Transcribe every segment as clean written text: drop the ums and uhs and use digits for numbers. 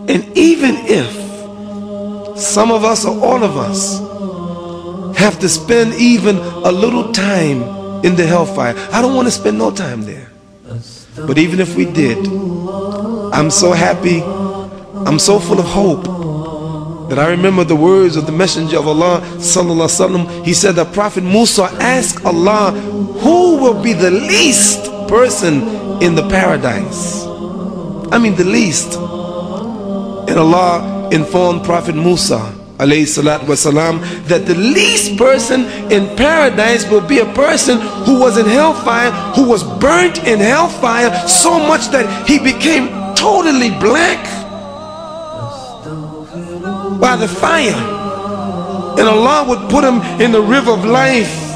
And even if some of us or all of us have to spend even a little time in the hellfire, I don't want to spend no time there. But even if we did, I'm so happy, I'm so full of hope that I remember the words of the Messenger of Allah sallallahu alaihi wasallam. He said that Prophet Musa asked Allah, who will be the least person in the paradise? I mean the least. And Allah informed Prophet Musa alayhi salatu wasalam that the least person in paradise will be a person who was in hellfire, who was burnt in hellfire so much that he became totally black by the fire. And Allah would put him in the river of life,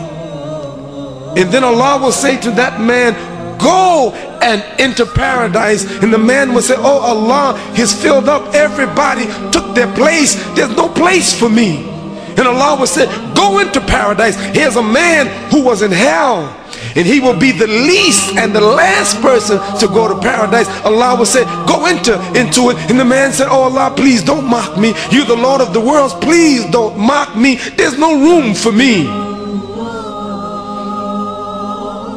and then Allah will say to that man, go and enter paradise. And the man will say, oh Allah, he's filled up, everybody took their place, there's no place for me. And Allah will say, go into paradise. Here's a man who was in hell, and he will be the least and the last person to go to paradise. Allah will say, go into it. And the man said, oh Allah, please don't mock me, you're the Lord of the worlds, please don't mock me, there's no room for me.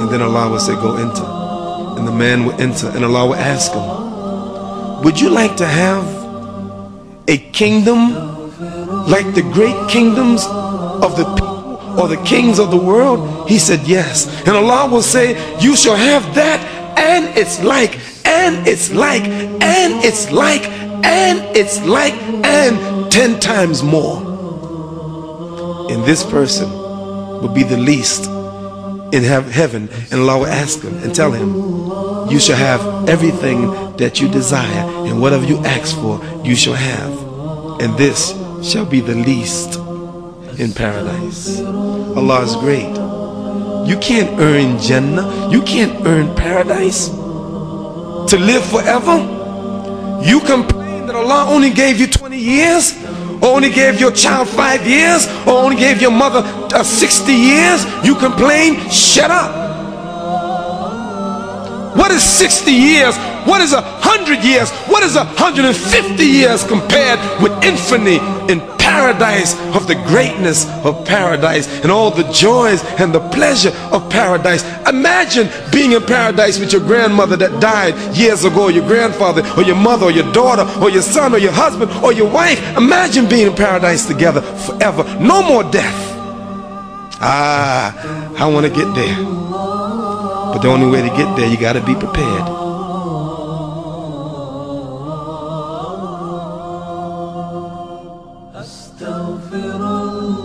And then Allah will say, go enter. And the man will enter, and Allah will ask him, would you like to have a kingdom like the great kingdoms of the people or the kings of the world? He said yes. And Allah will say, you shall have that, and it's like, and it's like, and it's like, and it's like, and 10 times more. And this person will be the least in heaven, and Allah will ask him and tell him, you shall have everything that you desire, and whatever you ask for you shall have, and this shall be the least in paradise. Allah is great. You can't earn Jannah, you can't earn paradise to live forever. You complain that Allah only gave you 20 years, or only gave your child 5 years, or only gave your mother 60 years. You complain? Shut up. What is 60 years? What is 100 years? What is 150 years compared with infinity in paradise, of the greatness of paradise and all the joys and the pleasure of paradise? Imagine being in paradise with your grandmother that died years ago, or your grandfather, or your mother, or your daughter, or your son, or your husband, or your wife. Imagine being in paradise together forever. No more death. I want to get there. But the only way to get there, you got to be prepared. أستغفر الله